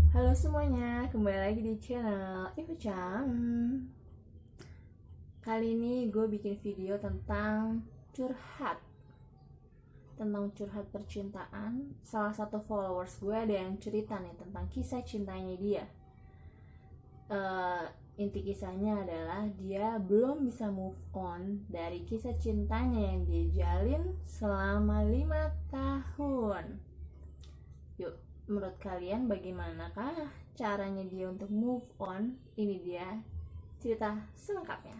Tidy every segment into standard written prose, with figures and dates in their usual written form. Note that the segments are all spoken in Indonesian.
Halo semuanya, kembali lagi di channel Ibu-chan. Kali ini gue bikin video tentang curhat percintaan. Salah satu followers gue ada yang cerita nih tentang kisah cintanya dia. Inti kisahnya adalah dia belum bisa move on dari kisah cintanya yang dia jalin selama 5 tahun. Yuk, menurut kalian bagaimanakah caranya dia untuk move on? Ini dia cerita selengkapnya.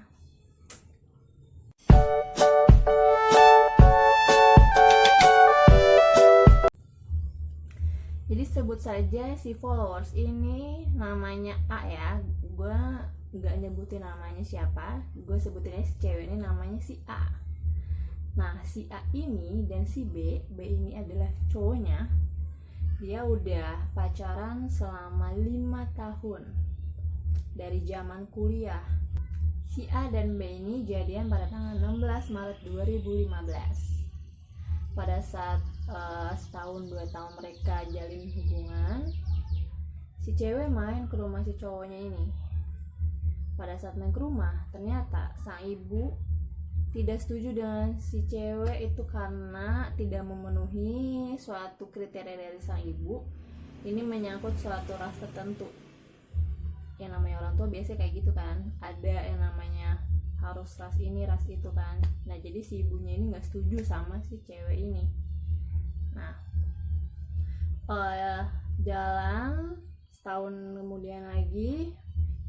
Jadi sebut saja si followers ini namanya A ya. Gue nggak nyebutin namanya siapa, gue sebutinnya si cewek ini namanya si A. Nah, si A ini dan si B ini adalah cowoknya. Dia udah pacaran selama 5 tahun dari zaman kuliah. Si A dan B ini jadian pada tanggal 16 Maret 2015. Pada saat setahun 2 tahun mereka jalin hubungan, si cewek main ke rumah si cowoknya ini. Pada saat main ke rumah, ternyata sang ibu tidak setuju dengan si cewek itu karena tidak memenuhi suatu kriteria dari sang ibu. Ini menyangkut suatu ras tertentu. Yang namanya orang tua biasanya kayak gitu kan, ada yang namanya harus ras ini ras itu kan. Nah, jadi si ibunya ini nggak setuju sama si cewek ini. Nah, jalan setahun kemudian lagi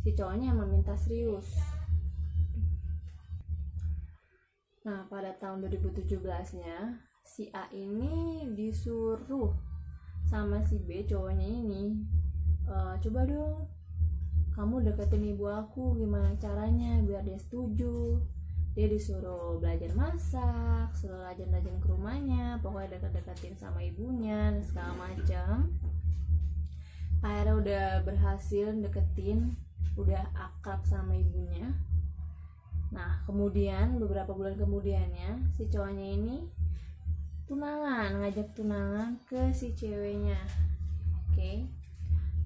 si cowoknya meminta serius. Nah, pada tahun 2017-nya si A ini disuruh sama si B cowoknya ini, coba dong kamu deketin ibu aku, gimana caranya biar dia setuju. Dia disuruh belajar masak, suruh rajin-rajin ke rumahnya, pokoknya deket-deketin sama ibunya dan segala macam. Akhirnya udah berhasil deketin, udah akrab sama ibunya. Nah, kemudian beberapa bulan kemudiannya si cowoknya ini ngajak tunangan ke si ceweknya. Oke.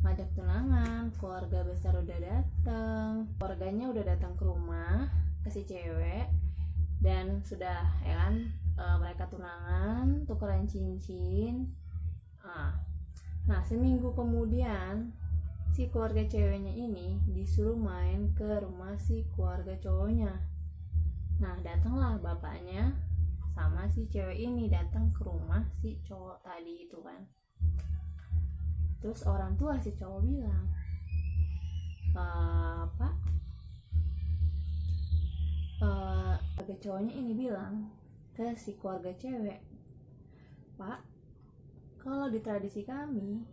Ngajak tunangan, keluarga besar udah datang, keluarganya udah datang ke rumah ke si cewek dan sudah ya kan, mereka tunangan, tukeran cincin. Nah, seminggu kemudian si keluarga ceweknya ini disuruh main ke rumah si keluarga cowoknya. Nah, datanglah bapaknya sama si cewek ini datang ke rumah si cowok tadi itu kan. Terus orang tua si cowok bilang, Pak, keluarga cowoknya ini bilang ke si keluarga cewek, Pak, kalau di tradisi kami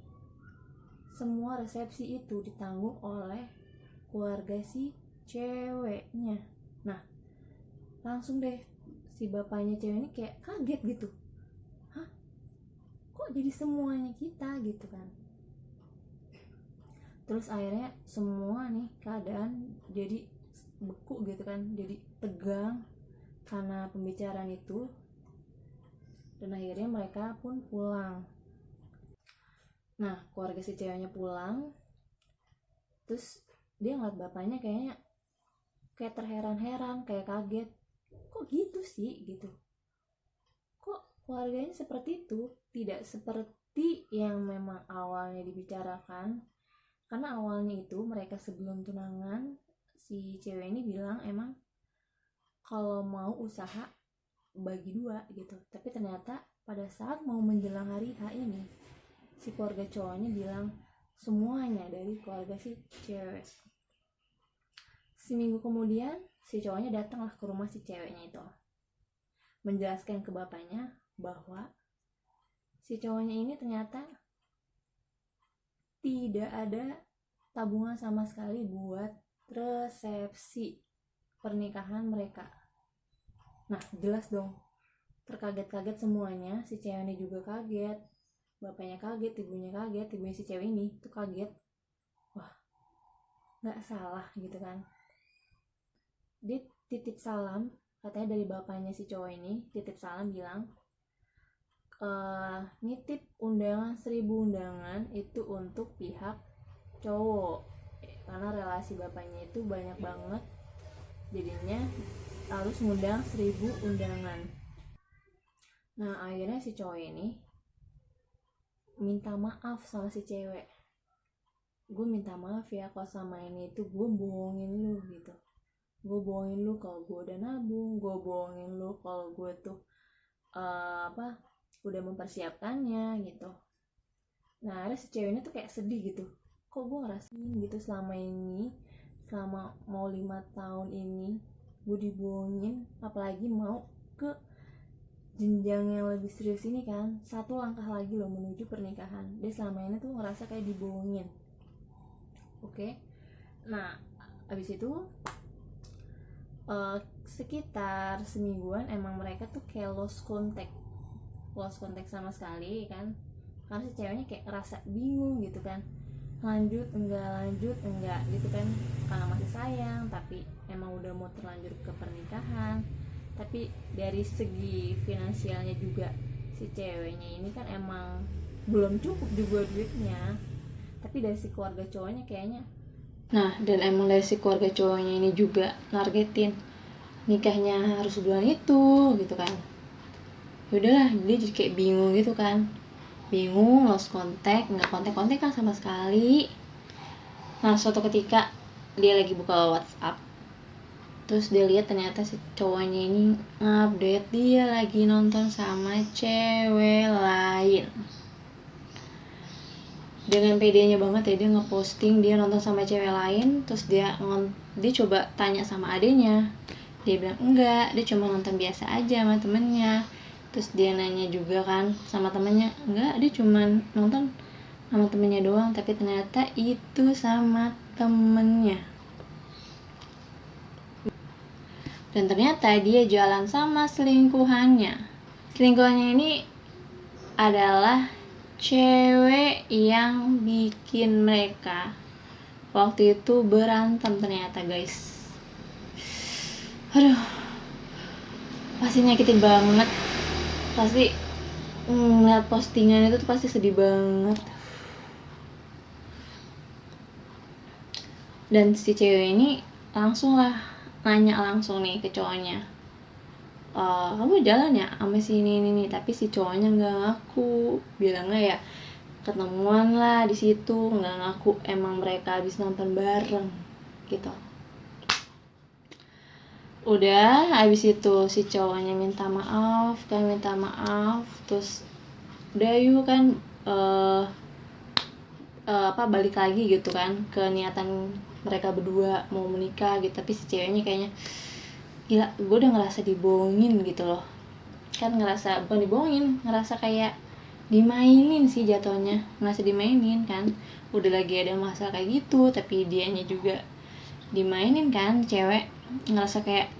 semua resepsi itu ditanggung oleh keluarga si ceweknya. Nah, langsung deh si bapaknya cewek ini kayak kaget gitu. Hah? Kok jadi semuanya kita gitu kan? Terus akhirnya semua nih keadaan jadi beku gitu kan, jadi tegang karena pembicaraan itu. Dan akhirnya mereka pun pulang. Nah, keluarga si ceweknya pulang, terus dia ngeliat bapaknya kayaknya kayak terheran-heran, kayak kaget, kok gitu sih gitu, kok keluarganya seperti itu, tidak seperti yang memang awalnya dibicarakan. Karena awalnya itu mereka sebelum tunangan si cewek ini bilang emang kalau mau usaha bagi dua gitu. Tapi ternyata pada saat mau menjelang hari H ini si keluarga cowoknya bilang semuanya dari keluarga si cewek. Seminggu kemudian si cowoknya datanglah ke rumah si ceweknya itu, menjelaskan ke bapaknya bahwa si cowoknya ini ternyata tidak ada tabungan sama sekali buat resepsi pernikahan mereka. Nah, jelas dong, terkaget-kaget semuanya. Si cewek ini juga kaget, bapaknya kaget, ibunya si cewek ini tuh kaget. Wah, gak salah gitu kan. Dia titip salam, katanya dari bapaknya si cowok ini titip salam bilang, nitip undangan 1000 undangan itu untuk pihak cowok, karena relasi bapaknya itu banyak banget, jadinya harus ngundang 1000 undangan. Nah akhirnya si cowok ini minta maaf sama si cewek, gue minta maaf ya kalau sama ini itu gue bohongin lu gitu, gue bohongin lu kalau gue udah nabung, gue bohongin lu kalau gue tuh udah mempersiapkannya gitu. Nah ada si ceweknya tuh kayak sedih gitu, kok gue ngerasain gitu selama ini, selama mau 5 tahun ini gue dibohongin, apalagi mau ke jenjang yang lebih serius ini kan, satu langkah lagi loh menuju pernikahan. Dia selama ini tuh ngerasa kayak dibohongin. Oke. Nah abis itu sekitar semingguan emang mereka tuh kayak lost contact sama sekali kan, karena si ceweknya kayak ngerasa bingung gitu kan, lanjut enggak gitu kan, karena masih sayang tapi emang udah mau terlanjur ke pernikahan. Tapi dari segi finansialnya juga si ceweknya ini kan emang belum cukup juga duitnya, tapi dari si keluarga cowoknya kayaknya, nah dan emang dari si keluarga cowoknya ini juga nargetin nikahnya harus bulan itu gitu kan. Yaudahlah dia jadi kayak bingung gitu kan, bingung, lost contact, nggak kontak kan sama sekali. Nah suatu ketika dia lagi buka WhatsApp, terus dia lihat ternyata si cowoknya ini update dia lagi nonton sama cewek lain. Dengan pedenya banget ya dia ngeposting dia nonton sama cewek lain. Terus dia coba tanya sama adenya, dia bilang enggak, dia cuma nonton biasa aja sama temennya. Terus dia nanya juga kan sama temennya, enggak, dia cuma nonton sama temennya doang. Tapi ternyata itu sama temennya. Dan ternyata dia jalan sama selingkuhannya. Selingkuhannya ini adalah cewek yang bikin mereka waktu itu berantem ternyata guys. Aduh, pasti nyakitin banget. Pasti ngeliat postingan itu tuh pasti sedih banget. Dan si cewek ini langsung lah nanya langsung nih ke cowoknya, kamu jalan ya sama si ini. Tapi si cowoknya nggak ngaku, bilangnya ya ketemuan lah di situ, nggak ngaku emang mereka habis nonton bareng gitu. Udah habis itu si cowoknya minta maaf, terus udah yuk kan balik lagi gitu kan ke niatan mereka berdua mau menikah gitu. Tapi si ceweknya kayaknya gila, gue udah ngerasa dibohongin gitu loh kan, ngerasa bukan dibohongin, ngerasa kayak dimainin sih jatuhnya, ngerasa dimainin kan, udah lagi ada masalah kayak gitu tapi dianya juga dimainin kan, cewek ngerasa kayak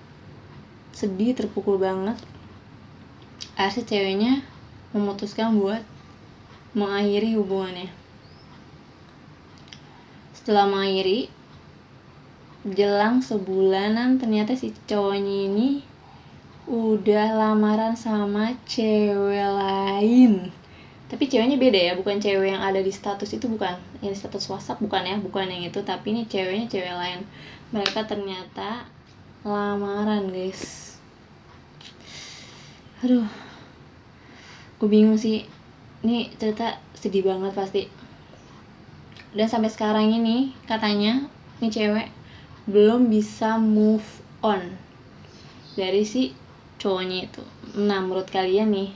sedih, terpukul banget. Akhirnya ceweknya memutuskan buat mengakhiri hubungannya. Setelah mengakhiri, jelang sebulanan ternyata si cowoknya ini udah lamaran sama cewek lain. Tapi ceweknya beda ya, bukan cewek yang ada di status itu, bukan yang di status WhatsApp, bukan ya, bukan yang itu. Tapi ini ceweknya cewek lain. Mereka ternyata lamaran guys. Aduh, gue bingung sih, ini cerita sedih banget pasti. Dan sampai sekarang ini katanya ini cewek belum bisa move on dari si cowoknya itu. Nah menurut kalian nih,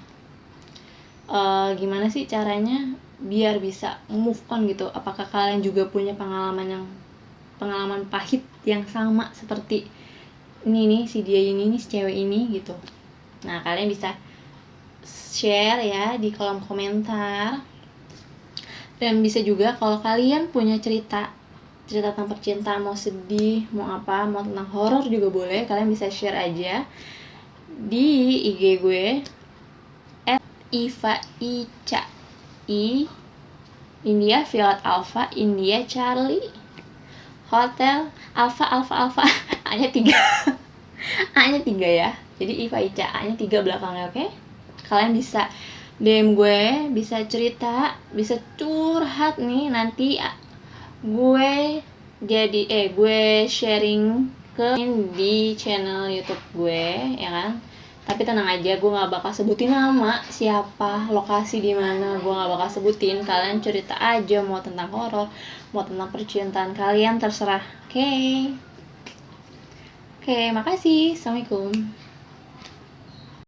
gimana sih caranya biar bisa move on gitu? Apakah kalian juga punya pengalaman pahit yang sama seperti ini nih, si dia ini nih, si cewek ini gitu? Nah kalian bisa share ya di kolom komentar. Dan bisa juga kalau kalian punya cerita tentang percintaan, mau sedih, mau apa, mau tentang horor juga boleh, kalian bisa share aja di IG gue @IVA India Violet Alpha India Charlie Hotel Alpha A-nya 3 A-nya 3 ya, jadi Iva Ica, A-nya 3 belakangnya. Oke? Kalian bisa DM gue, bisa cerita, bisa curhat nih, nanti gue sharing ke di channel YouTube gue, ya kan. Tapi tenang aja, gue nggak bakal sebutin nama siapa, lokasi di mana, gue nggak bakal sebutin. Kalian cerita aja, mau tentang horor, mau tentang percintaan kalian, terserah. Oke, makasih. Assalamualaikum.